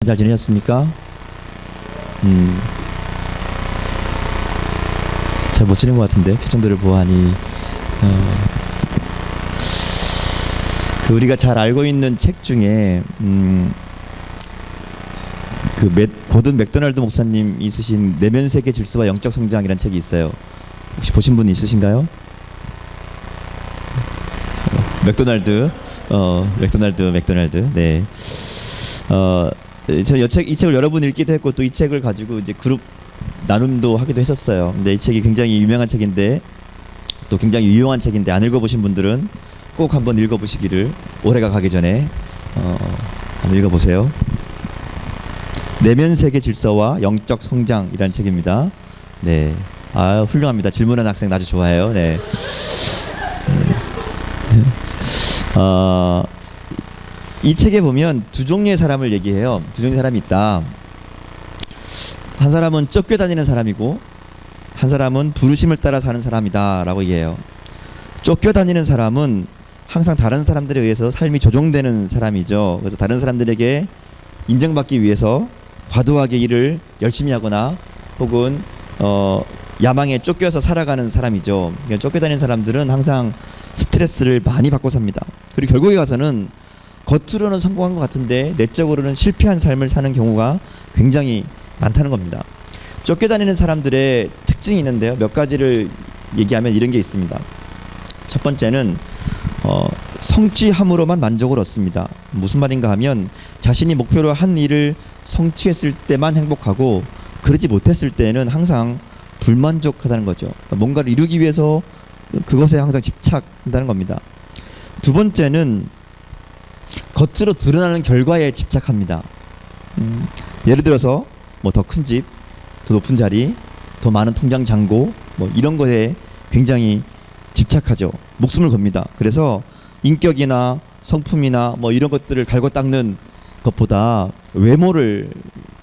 잘 지내셨습니까? 잘 못 지낸 것 같은데 표정들을 보아하니 우리가 잘 알고 있는 책 중에 고든 맥도날드 목사님이 쓰신 내면 세계 질서와 영적 성장이라는 책이 있어요. 혹시 보신 분 있으신가요? 맥도날드. 네. 저 이 책을 여러 번 읽기도 했고 또 이 책을 가지고 이제 그룹 나눔도 하기도 했었어요. 근데 이 책이 굉장히 유명한 책인데 또 굉장히 유용한 책인데 안 읽어보신 분들은 꼭 한번 읽어보시기를, 올해가 가기 전에 한번 읽어보세요. 내면 세계 질서와 영적 성장이라는 책입니다. 네, 훌륭합니다. 질문하는 학생 아주 좋아해요. 네. 이 책에 보면 두 종류의 사람을 얘기해요. 두 종류의 사람이 있다. 한 사람은 쫓겨다니는 사람이고 한 사람은 부르심을 따라 사는 사람이다 라고 얘기해요. 쫓겨다니는 사람은 항상 다른 사람들에 의해서 삶이 조종되는 사람이죠. 그래서 다른 사람들에게 인정받기 위해서 과도하게 일을 열심히 하거나 혹은 야망에 쫓겨서 살아가는 사람이죠. 그러니까 쫓겨다니는 사람들은 항상 스트레스를 많이 받고 삽니다. 그리고 결국에 가서는 겉으로는 성공한 것 같은데 내적으로는 실패한 삶을 사는 경우가 굉장히 많다는 겁니다. 쫓겨다니는 사람들의 특징이 있는데요. 몇 가지를 얘기하면 이런 게 있습니다. 첫 번째는 성취함으로만 만족을 얻습니다. 무슨 말인가 하면 자신이 목표로 한 일을 성취했을 때만 행복하고 그러지 못했을 때는 항상 불만족하다는 거죠. 뭔가를 이루기 위해서 그것에 항상 집착한다는 겁니다. 두 번째는 겉으로 드러나는 결과에 집착합니다. 예를 들어서 뭐 더 큰 집, 더 높은 자리, 더 많은 통장 잔고 뭐 이런 거에 굉장히 집착하죠. 목숨을 겁니다. 그래서 인격이나 성품이나 뭐 이런 것들을 갈고 닦는 것보다 외모를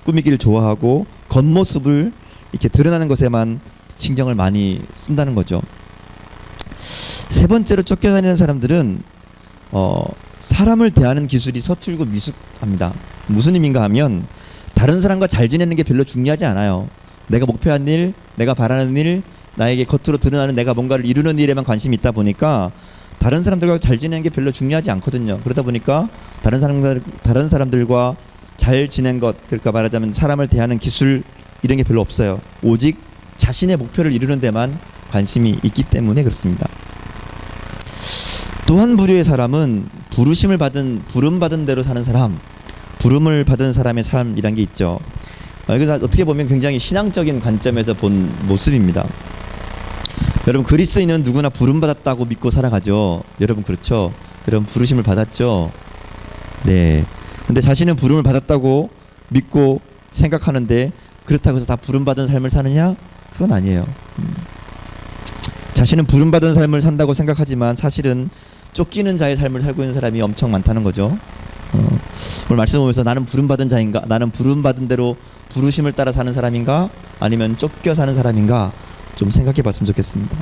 꾸미기를 좋아하고 겉모습을 이렇게 드러나는 것에만 신경을 많이 쓴다는 거죠. 세 번째로 쫓겨다니는 사람들은 사람을 대하는 기술이 서툴고 미숙합니다. 무슨 의미인가 하면 다른 사람과 잘 지내는 게 별로 중요하지 않아요. 내가 목표한 일, 내가 바라는 일, 나에게 겉으로 드러나는 내가 뭔가를 이루는 일에만 관심이 있다 보니까 다른 사람들과 잘 지내는 게 별로 중요하지 않거든요. 그러다 보니까 다른 사람들과 잘 지낸 것, 그러니까 말하자면 사람을 대하는 기술 이런 게 별로 없어요. 오직 자신의 목표를 이루는 데만 관심이 있기 때문에 그렇습니다. 또 한 부류의 사람은 부름받은 대로 사는 사람, 부름을 받은 사람의 삶이란 게 있죠. 이거 어떻게 보면 굉장히 신앙적인 관점에서 본 모습입니다. 여러분, 그리스도인은 누구나 부름받았다고 믿고 살아가죠. 여러분 그렇죠? 여러분 부르심을 받았죠? 네. 근데 자신은 부름을 받았다고 믿고 생각하는데 그렇다고 해서 다 부름받은 삶을 사느냐? 그건 아니에요. 자신은 부름받은 삶을 산다고 생각하지만 사실은 쫓기는 자의 삶을 살고 있는 사람이 엄청 많다는 거죠. 오늘 말씀 보면서 나는 부름받은 자인가? 나는 부름받은 대로 부르심을 따라 사는 사람인가? 아니면 쫓겨 사는 사람인가? 좀 생각해 봤으면 좋겠습니다.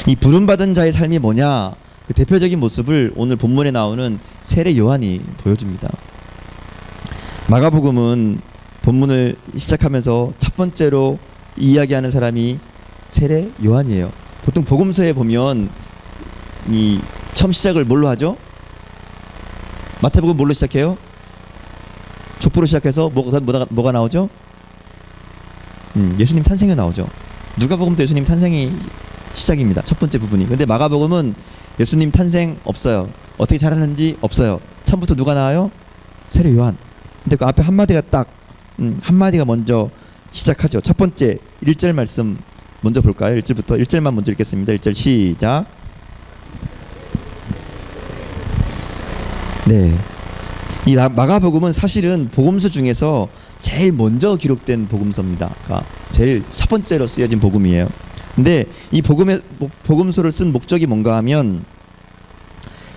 이 부름받은 자의 삶이 뭐냐? 그 대표적인 모습을 오늘 본문에 나오는 세례 요한이 보여줍니다. 마가복음은 본문을 시작하면서 첫 번째로 이야기하는 사람이 세례 요한이에요. 보통 복음서에 보면 이 처음 시작을 뭘로 하죠? 마태복음 뭘로 시작해요? 족보로 시작해서 뭐가 나오죠? 예수님 탄생이 나오죠. 누가복음도 예수님 탄생이 시작입니다. 첫 번째 부분이. 근데 마가복음은 예수님 탄생 없어요. 어떻게 자랐는지 없어요. 처음부터 누가 나와요? 세례 요한. 근데 그 앞에 한마디가 딱 한마디가 먼저 시작하죠. 첫 번째 1절 말씀 먼저 볼까요? 1절만 먼저 읽겠습니다. 1절 시작. 네. 이 마가복음은 사실은 복음서 중에서 제일 먼저 기록된 복음서입니다. 그러니까 제일 첫 번째로 쓰여진 복음이에요. 근데 이 복음서를 쓴 목적이 뭔가 하면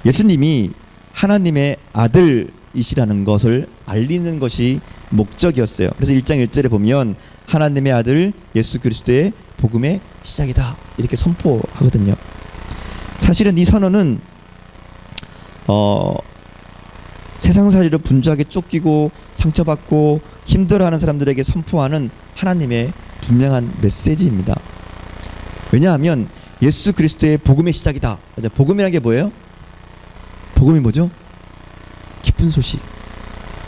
예수님이 하나님의 아들이시라는 것을 알리는 것이 목적이었어요. 그래서 1장 1절에 보면 하나님의 아들 예수 그리스도의 복음의 시작이다 이렇게 선포하거든요. 사실은 이 선언은 세상살이로 분주하게 쫓기고 상처받고 힘들어하는 사람들에게 선포하는 하나님의 분명한 메시지입니다. 왜냐하면 예수 그리스도의 복음의 시작이다. 복음이라는 게 뭐예요? 복음이 뭐죠? 기쁜 소식.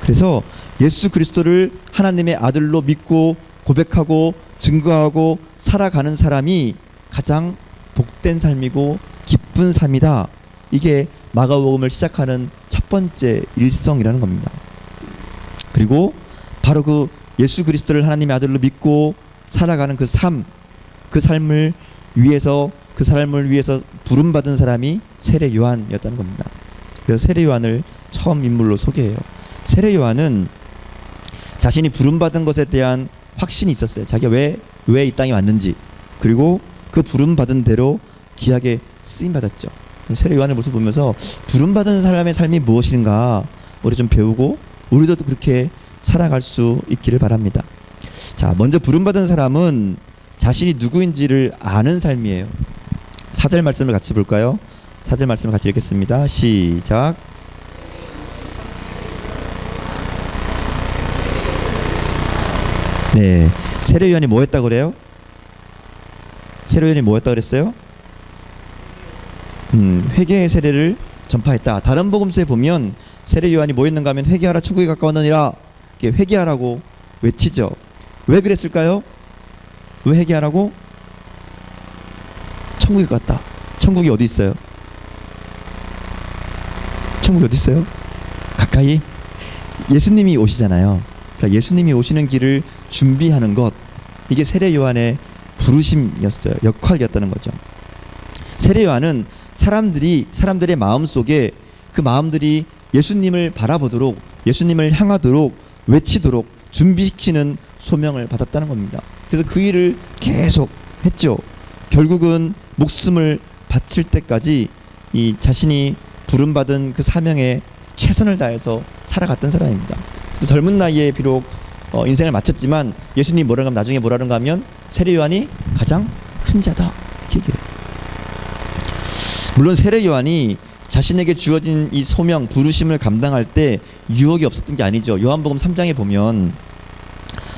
그래서 예수 그리스도를 하나님의 아들로 믿고 고백하고 증거하고 살아가는 사람이 가장 복된 삶이고 기쁜 삶이다. 이게 마가복음을 시작하는 첫 번째 일성이라는 겁니다. 그리고 바로 그 예수 그리스도를 하나님의 아들로 믿고 살아가는 그 삶을 위해서 부름받은 사람이 세례 요한이었다는 겁니다. 그래서 세례 요한을 처음 인물로 소개해요. 세례 요한은 자신이 부름받은 것에 대한 확신이 있었어요. 자기가 왜 이 땅에 왔는지, 그리고 그 부름받은 대로 귀하게 쓰임받았죠. 세례 요한의 모습을 보면서 부름받은 사람의 삶이 무엇인가 우리 좀 배우고 우리도 그렇게 살아갈 수 있기를 바랍니다. 자, 먼저 부름받은 사람은 자신이 누구인지를 아는 삶이에요. 4절 말씀을 같이 볼까요? 4절 말씀을 같이 읽겠습니다. 시작. 네, 세례 요한이 뭐 했다고 그래요? 세례 요한이 뭐 했다고 그랬어요? 회개의 세례를 전파했다. 다른 복음서에 보면 세례 요한이 뭐 했는가 하면 회개하라 천국에 가까웠느니라, 이렇게 회개하라고 외치죠. 왜 그랬을까요? 왜 회개하라고? 천국에 갔다. 천국이 어디 있어요? 천국이 어디 있어요? 가까이? 예수님이 오시잖아요. 그러니까 예수님이 오시는 길을 준비하는 것, 이게 세례 요한의 부르심이었어요. 역할이었다는 거죠. 세례 요한은 사람들의 마음 속에 그 마음들이 예수님을 바라보도록, 예수님을 향하도록 외치도록 준비시키는 소명을 받았다는 겁니다. 그래서 그 일을 계속 했죠. 결국은 목숨을 바칠 때까지 이 자신이 부름받은 그 사명에 최선을 다해서 살아갔던 사람입니다. 그래서 젊은 나이에 비록 인생을 마쳤지만 예수님이 뭐라는가 하면 나중에 뭐라는가 하면 세례 요한이 가장 큰 자다, 이렇게 얘기해요. 물론 세례 요한이 자신에게 주어진 이 소명, 부르심을 감당할 때 유혹이 없었던 게 아니죠. 요한복음 3장에 보면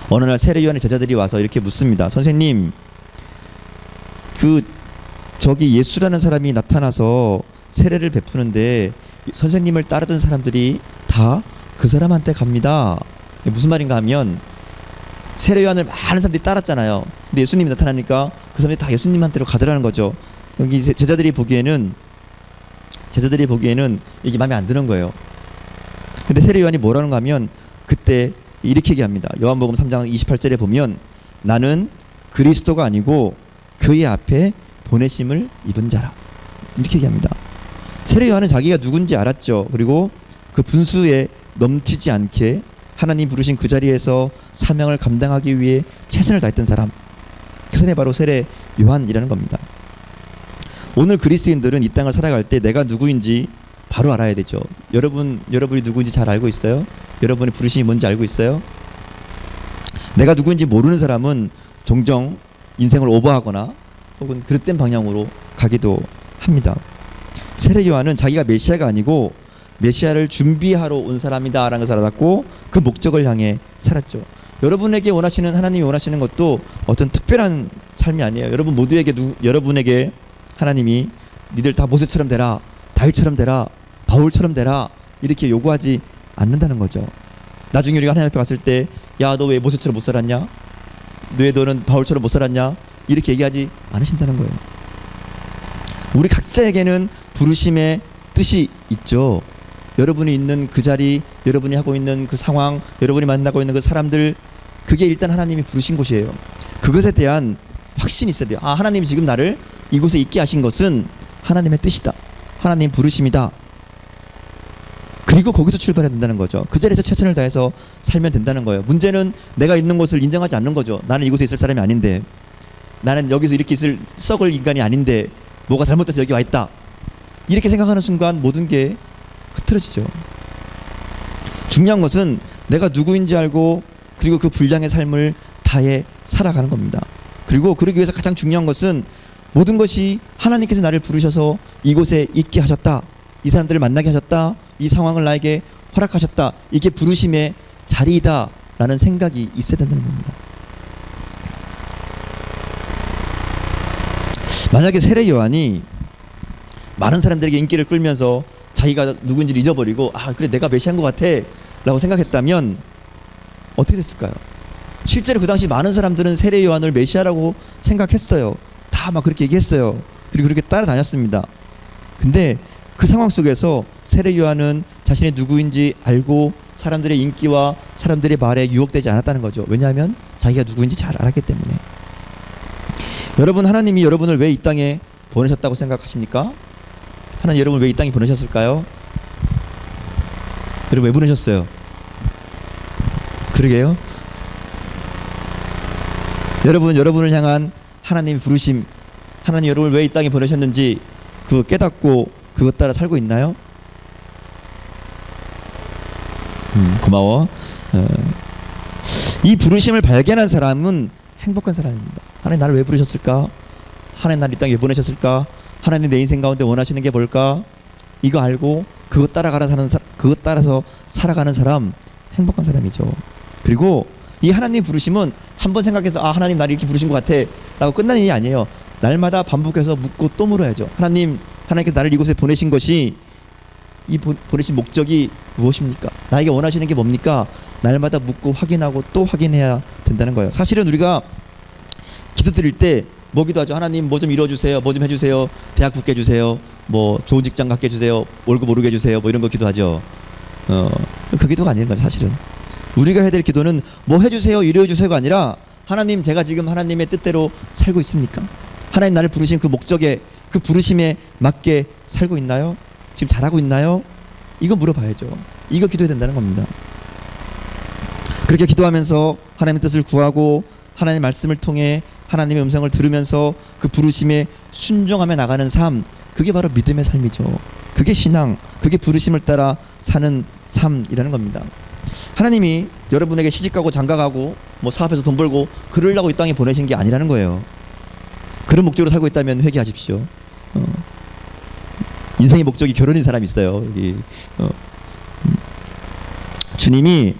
어느 날 세례 요한의 제자들이 와서 이렇게 묻습니다. 선생님, 저기 예수라는 사람이 나타나서 세례를 베푸는데 선생님을 따르던 사람들이 다 그 사람한테 갑니다. 무슨 말인가 하면 세례 요한을 많은 사람들이 따랐잖아요. 근데 예수님이 나타나니까 그 사람들이 다 예수님한테로 가더라는 거죠. 여기 제자들이 보기에는 이게 마음에 안 드는 거예요. 근데 세례 요한이 뭐라는가 하면 그때 이렇게 얘기합니다. 요한복음 3장 28절에 보면 나는 그리스도가 아니고 그의 앞에 보내심을 입은 자라, 이렇게 얘기합니다. 세례 요한은 자기가 누군지 알았죠. 그리고 그 분수에 넘치지 않게 하나님 부르신 그 자리에서 사명을 감당하기 위해 최선을 다했던 사람, 그 사람이 바로 세례 요한이라는 겁니다. 오늘 그리스도인들은 이 땅을 살아갈 때 내가 누구인지 바로 알아야 되죠. 여러분이 누구인지 잘 알고 있어요? 여러분의 부르심이 뭔지 알고 있어요? 내가 누구인지 모르는 사람은 종종 인생을 오버하거나 혹은 그릇된 방향으로 가기도 합니다. 세례 요한은 자기가 메시아가 아니고 메시아를 준비하러 온 사람이다 라는 것을 알았고 그 목적을 향해 살았죠. 여러분에게 하나님이 원하시는 것도 어떤 특별한 삶이 아니에요. 여러분에게 하나님이 니들 다 모세처럼 되라, 다윗처럼 되라, 바울처럼 되라, 이렇게 요구하지 않는다는 거죠. 나중에 우리가 하나님 앞에 갔을 때 야, 너 왜 모세처럼 못 살았냐? 왜 너는 바울처럼 못 살았냐? 이렇게 얘기하지 않으신다는 거예요. 우리 각자에게는 부르심의 뜻이 있죠. 여러분이 있는 그 자리, 여러분이 하고 있는 그 상황, 여러분이 만나고 있는 그 사람들, 그게 일단 하나님이 부르신 곳이에요. 그것에 대한 확신이 있어야 돼요. 하나님이 지금 나를 이곳에 있게 하신 것은 하나님의 뜻이다, 하나님 부르심이다. 그리고 거기서 출발해야 된다는 거죠. 그 자리에서 최선을 다해서 살면 된다는 거예요. 문제는 내가 있는 곳을 인정하지 않는 거죠. 나는 이곳에 있을 사람이 아닌데, 나는 여기서 이렇게 썩을 인간이 아닌데 뭐가 잘못돼서 여기 와 있다, 이렇게 생각하는 순간 모든 게 흐트러지죠. 중요한 것은 내가 누구인지 알고 그리고 그 분량의 삶을 다해 살아가는 겁니다. 그리고 그러기 위해서 가장 중요한 것은 모든 것이 하나님께서 나를 부르셔서 이곳에 있게 하셨다, 이 사람들을 만나게 하셨다, 이 상황을 나에게 허락하셨다. 이게 부르심의 자리다라는 생각이 있어야 된다는 겁니다. 만약에 세례 요한이 많은 사람들에게 인기를 끌면서 자기가 누군지를 잊어버리고 그래 내가 메시아인 것 같아 라고 생각했다면 어떻게 됐을까요? 실제로 그 당시 많은 사람들은 세례 요한을 메시아라고 생각했어요. 다 막 그렇게 얘기했어요. 그리고 그렇게 따라다녔습니다. 근데 그 상황 속에서 세례 요한은 자신이 누구인지 알고 사람들의 인기와 사람들의 말에 유혹되지 않았다는 거죠. 왜냐하면 자기가 누구인지 잘 알았기 때문에. 여러분, 하나님이 여러분을 왜 이 땅에 보내셨다고 생각하십니까? 하나님 여러분을 왜 이 땅에 보내셨을까요? 여러분 왜 보내셨어요? 그러게요. 여러분을 향한 하나님의 부르심, 하나님 여러분을 왜 이 땅에 보내셨는지 그거 깨닫고 그것 따라 살고 있나요? 고마워. 이 부르심을 발견한 사람은 행복한 사람입니다. 하나님 나를 왜 부르셨을까? 하나님 나를 이 땅에 왜 보내셨을까? 하나님 내 인생 가운데 원하시는 게 뭘까? 이거 알고 그것 따라서 살아가는 사람 행복한 사람이죠. 그리고 이 하나님 부르심은 한번 생각해서 하나님 나를 이렇게 부르신 것 같아 라고 끝나는 일이 아니에요. 날마다 반복해서 묻고 또 물어야죠. 하나님께서 나를 이곳에 보내신 것이 이 보내신 목적이 무엇입니까? 나에게 원하시는 게 뭡니까? 날마다 묻고 확인하고 또 확인해야 된다는 거예요. 사실은 우리가 기도 드릴 때 뭐 기도하죠? 하나님 뭐 좀 이뤄주세요. 뭐 좀 해주세요. 대학 붙게 해주세요. 뭐 좋은 직장 갖게 해주세요. 월급 오르게 해주세요. 뭐 이런 거 기도하죠. 그 기도가 아닌 거죠. 사실은 우리가 해야 될 기도는 뭐 해주세요, 이루어주세요가 아니라 하나님 제가 지금 하나님의 뜻대로 살고 있습니까? 하나님 나를 부르신 그 목적에, 그 부르심에 맞게 살고 있나요? 지금 잘하고 있나요? 이거 물어봐야죠. 이거 기도해야 된다는 겁니다. 그렇게 기도하면서 하나님의 뜻을 구하고 하나님의 말씀을 통해 하나님의 음성을 들으면서 그 부르심에 순종하며 나가는 삶, 그게 바로 믿음의 삶이죠. 그게 신앙, 그게 부르심을 따라 사는 삶이라는 겁니다. 하나님이 여러분에게 시집가고 장가가고 뭐 사업해서 돈 벌고 그러려고 이 땅에 보내신 게 아니라는 거예요. 그런 목적으로 살고 있다면 회개하십시오. 인생의 목적이 결혼인 사람이 있어요. 여기 주님이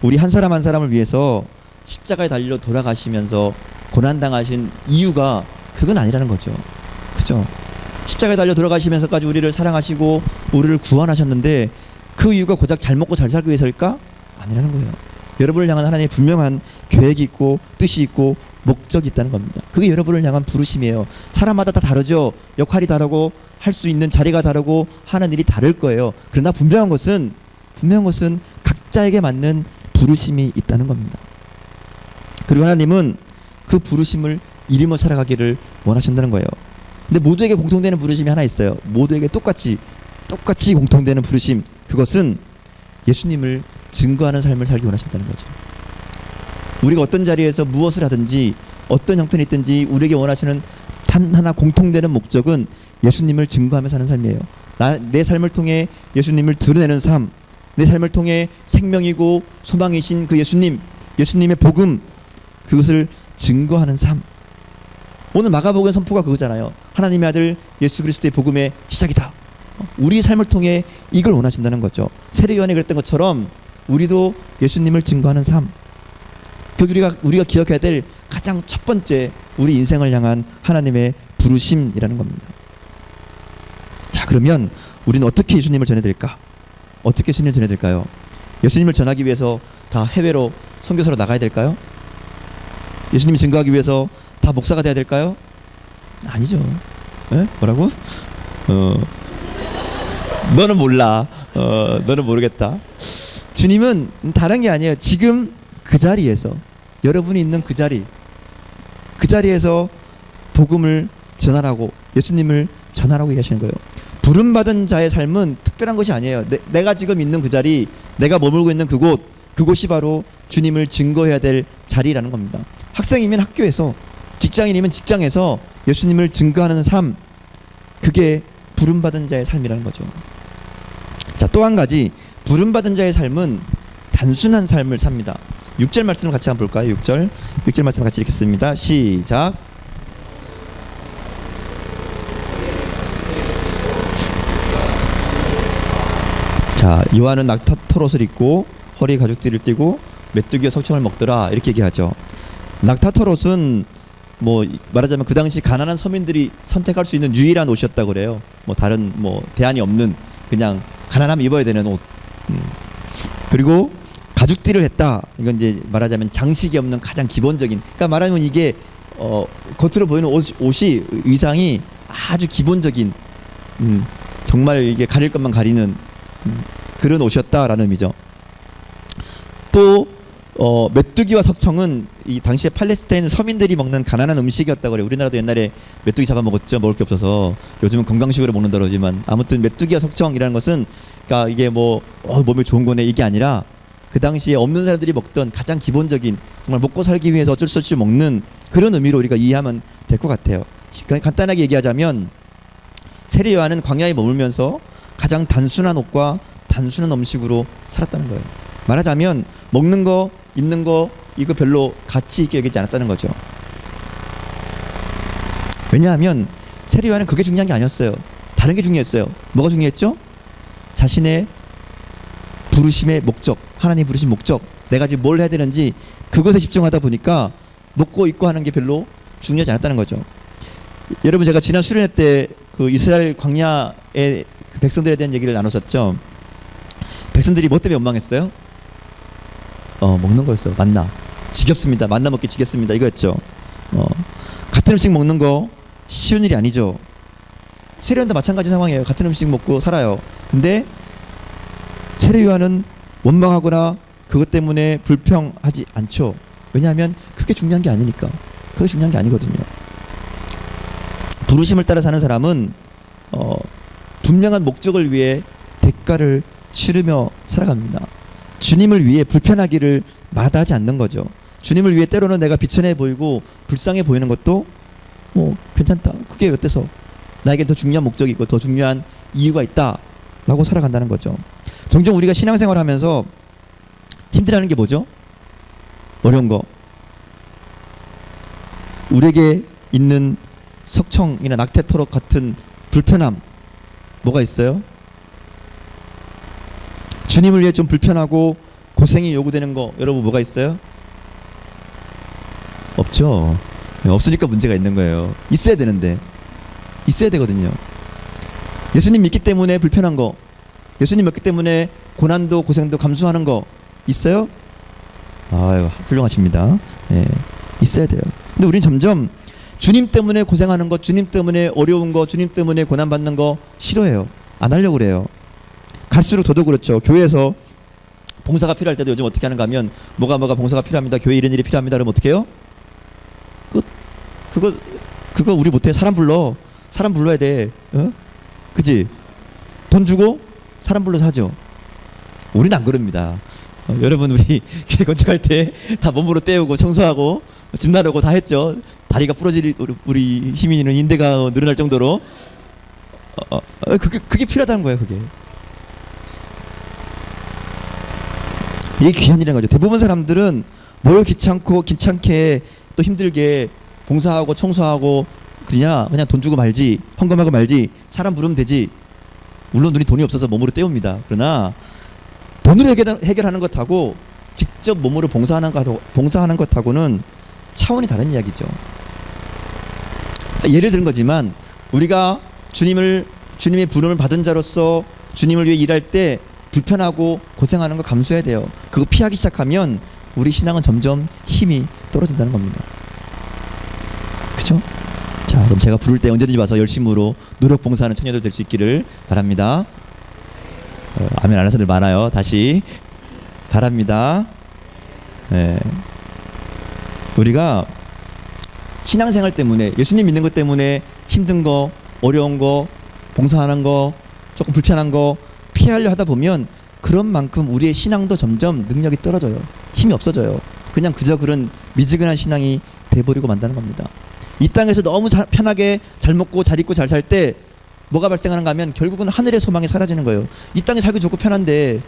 우리 한 사람 한 사람을 위해서 십자가에 달려 돌아가시면서 고난당하신 이유가 그건 아니라는 거죠. 그죠? 십자가에 달려 돌아가시면서까지 우리를 사랑하시고 우리를 구원하셨는데 그 이유가 고작 잘 먹고 잘 살기 위해서일까? 아니라는 거예요. 여러분을 향한 하나님의 분명한 계획이 있고 뜻이 있고 목적이 있다는 겁니다. 그게 여러분을 향한 부르심이에요. 사람마다 다 다르죠. 역할이 다르고 할 수 있는 자리가 다르고 하는 일이 다를 거예요. 그러나 분명한 것은 각자에게 맞는 부르심이 있다는 겁니다. 그리고 하나님은 그 부르심을 이루며 살아가기를 원하신다는 거예요. 근데 모두에게 공통되는 부르심이 하나 있어요. 모두에게 똑같이 공통되는 부르심, 그것은 예수님을 증거하는 삶을 살기 원하신다는 거죠. 우리가 어떤 자리에서 무엇을 하든지 어떤 형편이 있든지 우리에게 원하시는 단 하나 공통되는 목적은 예수님을 증거하며 사는 삶이에요. 내 삶을 통해 예수님을 드러내는 삶, 내 삶을 통해 생명이고 소망이신 그 예수님의 복음, 그것을 증거하는 삶. 오늘 마가복음 선포가 그거잖아요. 하나님의 아들 예수 그리스도의 복음의 시작이다. 우리 삶을 통해 이걸 원하신다는 거죠. 세례 요한이 그랬던 것처럼 우리도 예수님을 증거하는 삶. 우리가 기억해야 될 가장 첫 번째 우리 인생을 향한 하나님의 부르심이라는 겁니다. 자, 그러면 우리는 어떻게 예수님을 전해드릴까? 어떻게 예수님을 전해드릴까요? 예수님을 전하기 위해서 다 해외로 선교사로 나가야 될까요? 예수님을 증거하기 위해서 다 목사가 돼야 될까요? 아니죠. 에? 뭐라고? 너는 몰라. 너는 모르겠다. 주님은 다른 게 아니에요. 지금 그 자리에서, 여러분이 있는 그 자리에서 복음을 전하라고, 예수님을 전하라고 얘기하시는 거예요. 부름받은 자의 삶은 특별한 것이 아니에요. 내가 지금 있는 그 자리, 내가 머물고 있는 그곳이 바로 주님을 증거해야 될 자리라는 겁니다. 학생이면 학교에서, 직장인이면 직장에서 예수님을 증거하는 삶, 그게 부름받은 자의 삶이라는 거죠. 자, 또 한 가지, 부름받은 자의 삶은 단순한 삶을 삽니다. 6절 말씀을 같이 한번 볼까요? 6절 말씀 같이 읽겠습니다. 시작. 자, 요한은 낙타토롯을 입고 허리에 가죽띠를 띠고 메뚜기와 석청을 먹더라 이렇게 얘기하죠. 낙타토롯은 뭐 말하자면 그 당시 가난한 서민들이 선택할 수 있는 유일한 옷이었다고 그래요. 뭐 다른 뭐 대안이 없는 그냥 가난하면 입어야 되는 옷. 그리고 가죽띠를 했다. 이건 이제 말하자면 장식이 없는 가장 기본적인. 그러니까 말하면 이게 겉으로 보이는 옷이 의상이 아주 기본적인 정말 이게 가릴 것만 가리는 그런 옷이었다라는 의미죠. 또 메뚜기와 석청은 이 당시에 팔레스타인 서민들이 먹는 가난한 음식이었다고 그래요. 우리나라도 옛날에 메뚜기 잡아 먹었죠. 먹을 게 없어서. 요즘은 건강식으로 먹는다 그러지만 아무튼 메뚜기와 석청이라는 것은 그러니까 이게 뭐 몸에 좋은 거네 이게 아니라 그 당시에 없는 사람들이 먹던 가장 기본적인 정말 먹고 살기 위해서 어쩔 수 없이 먹는 그런 의미로 우리가 이해하면 될 것 같아요. 간단하게 얘기하자면 세례 요한은 광야에 머물면서 가장 단순한 옷과 단순한 음식으로 살았다는 거예요. 말하자면 먹는 거, 입는 거 이거 별로 가치 있게 여기지 않았다는 거죠. 왜냐하면 세례 요한은 그게 중요한 게 아니었어요. 다른 게 중요했어요. 뭐가 중요했죠? 자신의 부르심의 목적, 하나님 부르신 목적, 내가 지금 뭘 해야 되는지 그것에 집중하다 보니까 먹고 입고 하는 게 별로 중요하지 않았다는 거죠. 여러분 제가 지난 수련회 때 그 이스라엘 광야의 그 백성들에 대한 얘기를 나눴었죠. 백성들이 뭐 때문에 원망했어요? 먹는 거였어요. 만나. 지겹습니다. 만나 먹기 지겹습니다. 이거였죠. 같은 음식 먹는 거 쉬운 일이 아니죠. 세례요한도 마찬가지 상황이에요. 같은 음식 먹고 살아요. 근데 세례 요한은 원망하거나 그것 때문에 불평하지 않죠. 왜냐하면 그게 중요한 게 아니니까. 그게 중요한 게 아니거든요. 부르심을 따라 사는 사람은 분명한 목적을 위해 대가를 치르며 살아갑니다. 주님을 위해 불편하기를 마다하지 않는 거죠. 주님을 위해 때로는 내가 비천해 보이고 불쌍해 보이는 것도 뭐 괜찮다. 그게 어때서 나에게 더 중요한 목적이 있고 더 중요한 이유가 있다라고 살아간다는 거죠. 종종 우리가 신앙생활 하면서 힘들어하는 게 뭐죠? 어려운 거. 우리에게 있는 석청이나 낙태토록 같은 불편함 뭐가 있어요? 주님을 위해 좀 불편하고 고생이 요구되는 거 여러분 뭐가 있어요? 없죠. 없으니까 문제가 있는 거예요. 있어야 되는데 있어야 되거든요. 예수님 믿기 때문에 불편한 거, 예수님 믿기 때문에 고난도 고생도 감수하는 거 있어요? 아유 훌륭하십니다. 네, 있어야 돼요. 근데 우린 점점 주님 때문에 고생하는 거, 주님 때문에 어려운 거, 주님 때문에 고난받는 거 싫어해요. 안 하려고 그래요. 갈수록 더더 그렇죠. 교회에서 봉사가 필요할 때도 요즘 어떻게 하는가 하면 뭐가 봉사가 필요합니다. 교회 이런 일이 필요합니다. 그러면 어떻게 해요? 그거 우리 못해. 사람 불러야 돼. 그지? 돈 주고 사람 불러서 하죠. 우리는 안 그럽니다. 여러분 우리 교회 건축할 때 다 몸으로 때우고 청소하고 집 나르고 다 했죠. 다리가 부러질 우리 힘이 있는 인대가 늘어날 정도로 그게 필요하다는 거예요. 그게 이게 귀한 일인 거죠. 대부분 사람들은 뭘 귀찮게 또 힘들게 봉사하고 청소하고 그냥 돈 주고 말지, 헌금하고 말지, 사람 부르면 되지. 물론 우리 돈이 없어서 몸으로 때웁니다. 그러나 돈으로 해결하는 것하고 직접 몸으로 봉사하는 것하고는 차원이 다른 이야기죠. 예를 든 거지만 우리가 주님의 부름을 받은 자로서 주님을 위해 일할 때 불편하고 고생하는 거 감수해야 돼요. 그거 피하기 시작하면 우리 신앙은 점점 힘이 떨어진다는 겁니다. 그렇죠? 자, 그럼 제가 부를 때 언제든지 와서 열심으로 노력 봉사하는 청년들 될 수 있기를 바랍니다. 아멘 안 하는 사람들 많아요. 다시 바랍니다. 네. 우리가 신앙생활 때문에 예수님 믿는 것 때문에 힘든 거, 어려운 거, 봉사하는 거, 조금 불편한 거 피하려 하다 보면 그런 만큼 우리의 신앙도 점점 능력이 떨어져요. 힘이 없어져요. 그냥 그저 그런 미지근한 신앙이 돼버리고 만다는 겁니다. 이 땅에서 너무 편하게 잘 먹고 잘 입고 잘 살 때 뭐가 발생하는가 하면 결국은 하늘의 소망이 사라지는 거예요. 이 땅이 살기 좋고 편한데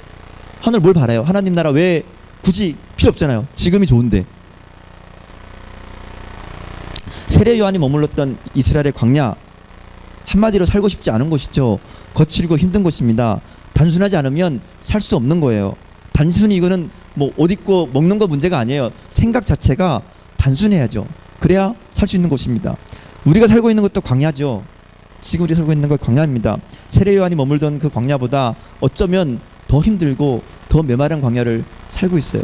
하늘 뭘 바라요? 하나님 나라 왜 굳이 필요 없잖아요. 지금이 좋은데. 세례 요한이 머물렀던 이스라엘의 광야, 한마디로 살고 싶지 않은 곳이죠. 거칠고 힘든 곳입니다. 단순하지 않으면 살 수 없는 거예요. 단순히 이거는 뭐 옷 입고 먹는 거 문제가 아니에요. 생각 자체가 단순해야죠. 그래야 살 수 있는 곳입니다. 우리가 살고 있는 것도 광야죠. 지금 우리 살고 있는 건 광야입니다. 세례 요한이 머물던 그 광야보다 어쩌면 더 힘들고 더 메마른 광야를 살고 있어요.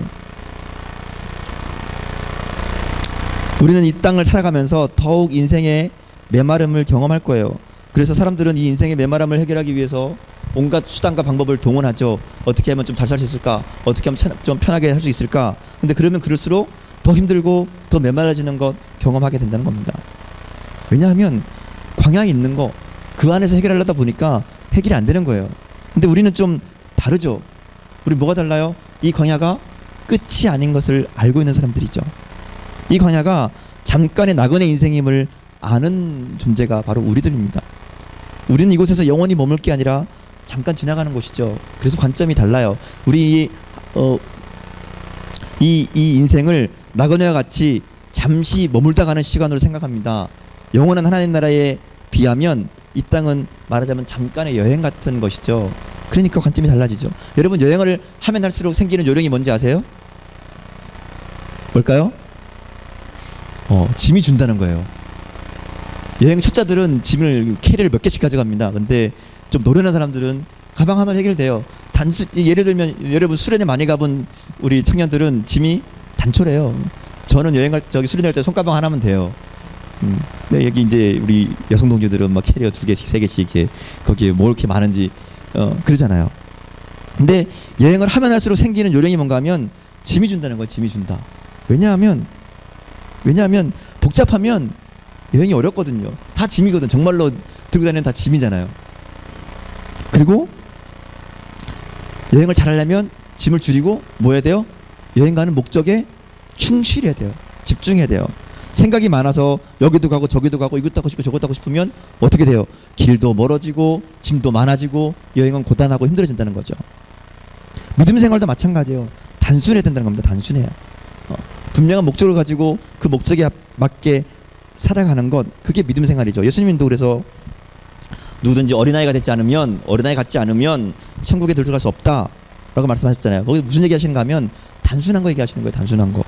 우리는 이 땅을 살아가면서 더욱 인생의 메마름을 경험할 거예요. 그래서 사람들은 이 인생의 메마름을 해결하기 위해서 온갖 수단과 방법을 동원하죠. 어떻게 하면 좀 잘 살 수 있을까? 어떻게 하면 좀 편하게 할 수 있을까? 근데 그러면 그럴수록 더 힘들고 더 메말라지는 것 경험하게 된다는 겁니다. 왜냐하면 광야에 있는 거 그 안에서 해결하려다 보니까 해결이 안 되는 거예요. 근데 우리는 좀 다르죠. 우리 뭐가 달라요? 이 광야가 끝이 아닌 것을 알고 있는 사람들이죠. 이 광야가 잠깐의 나그네 인생임을 아는 존재가 바로 우리들입니다. 우리는 이곳에서 영원히 머물 게 아니라 잠깐 지나가는 곳이죠. 그래서 관점이 달라요. 우리 이 인생을 나그네와 같이 잠시 머물다 가는 시간으로 생각합니다. 영원한 하나님 나라에 비하면 이 땅은 말하자면 잠깐의 여행 같은 것이죠. 그러니까 관점이 달라지죠. 여러분, 여행을 하면 할수록 생기는 요령이 뭔지 아세요? 뭘까요? 짐이 준다는 거예요. 여행 초짜들은 짐을 캐리를 몇 개씩 가져갑니다. 근데 좀 노련한 사람들은 가방 하나로 해결돼요. 예를 들면 여러분 수련회 많이 가본 우리 청년들은 짐이 단촐해요. 저는 수련회 할 때 손가방 하나면 돼요. 네, 여기 이제 우리 여성 동료들은 막 캐리어 2개씩 3개씩 이렇게 거기에 뭐 이렇게 많은지 그러잖아요. 근데 여행을 하면 할수록 생기는 요령이 뭔가 하면 짐이 준다는 거예요. 짐이 준다. 왜냐하면 복잡하면 여행이 어렵거든요. 다 짐이거든. 정말로 들고 다니는 다 짐이잖아요. 그리고 여행을 잘하려면 짐을 줄이고 뭐 해야 돼요? 여행 가는 목적에 충실해야 돼요. 집중해야 돼요. 생각이 많아서 여기도 가고 저기도 가고 이것도 하고 싶고 저것도 하고 싶으면 어떻게 돼요? 길도 멀어지고 짐도 많아지고 여행은 고단하고 힘들어진다는 거죠. 믿음 생활도 마찬가지예요. 단순해야 된다는 겁니다. 단순해야. 분명한 목적을 가지고 그 목적에 맞게 살아가는 것, 그게 믿음 생활이죠. 예수님도 그래서 누구든지 어린아이 같지 않으면 천국에 들어갈 수 없다라고 말씀하셨잖아요. 거기 무슨 얘기 하시는가 하면 단순한 거 얘기하시는 거예요. 단순한 거.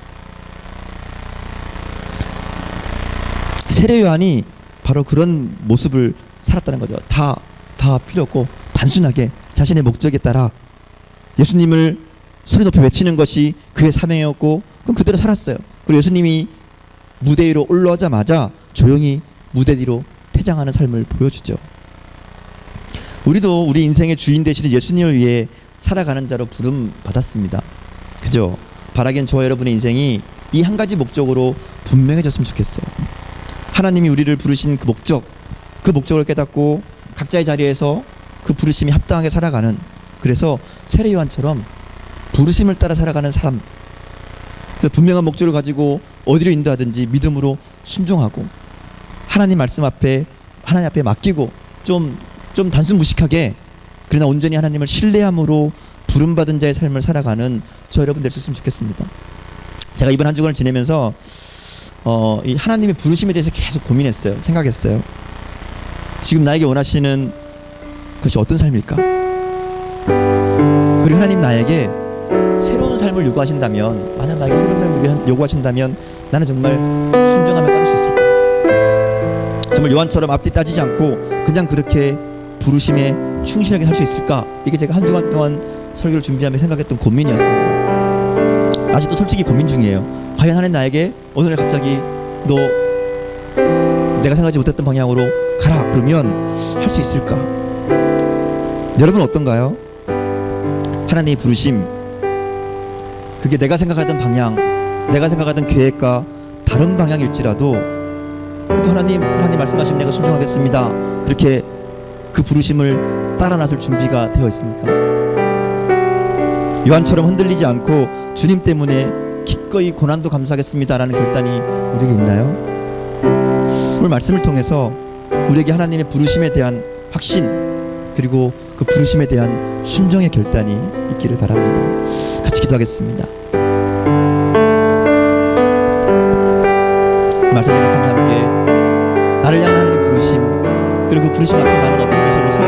세례 요한이 바로 그런 모습을 살았다는 거죠. 다 필요 없고 단순하게 자신의 목적에 따라 예수님을 소리 높이 외치는 것이 그의 사명이었고 그럼 그대로 살았어요. 그리고 예수님이 무대 위로 올라오자마자 조용히 무대 뒤로 퇴장하는 삶을 보여주죠. 우리도 우리 인생의 주인 되시는 예수님을 위해 살아가는 자로 부름 받았습니다. 그죠? 바라기엔 저와 여러분의 인생이 이 한 가지 목적으로 분명해졌으면 좋겠어요. 하나님이 우리를 부르신 그 목적을 깨닫고 각자의 자리에서 그 부르심이 합당하게 살아가는, 그래서 세례 요한처럼 부르심을 따라 살아가는 사람, 분명한 목적을 가지고 어디로 인도하든지 믿음으로 순종하고 하나님 말씀 앞에 하나님 앞에 맡기고 좀 단순 무식하게 그러나 온전히 하나님을 신뢰함으로 부름받은 자의 삶을 살아가는 저 여러분 될 수 있으면 좋겠습니다. 제가 이번 한 주간을 지내면서 이 하나님의 부르심에 대해서 계속 고민했어요. 생각했어요. 지금 나에게 원하시는 것이 어떤 삶일까? 그리고 하나님 나에게 새로운 삶을 요구하신다면, 만약 나에게 새로운 삶을 요구하신다면 나는 정말 순종하며 따를 수 있을까? 정말 요한처럼 앞뒤 따지지 않고 그냥 그렇게 부르심에 충실하게 살 수 있을까? 이게 제가 한 주간 동안 설교를 준비하며 생각했던 고민이었습니다. 아직도 솔직히 고민 중이에요. 과연 하나님 나에게 어느 날 갑자기 너 내가 생각하지 못했던 방향으로 가라 그러면 할 수 있을까? 여러분 어떤가요? 하나님의 부르심, 그게 내가 생각하던 방향, 내가 생각하던 계획과 다른 방향일지라도 또 하나님 말씀하시면 내가 순종하겠습니다, 그렇게 그 부르심을 따라 나설 준비가 되어 있습니까? 요한처럼 흔들리지 않고 주님 때문에 기꺼이 고난도 감수하겠습니다라는 결단이 우리에게 있나요? 오늘 말씀을 통해서 우리에게 하나님의 부르심에 대한 확신, 그리고 그 부르심에 대한 순종의 결단이 있기를 바랍니다. 같이 기도하겠습니다. 말씀 기록하며 함께 나를 향한 하나님의 부르심, 그리고 그 부르심 앞에 나는 어떤 것으로 서야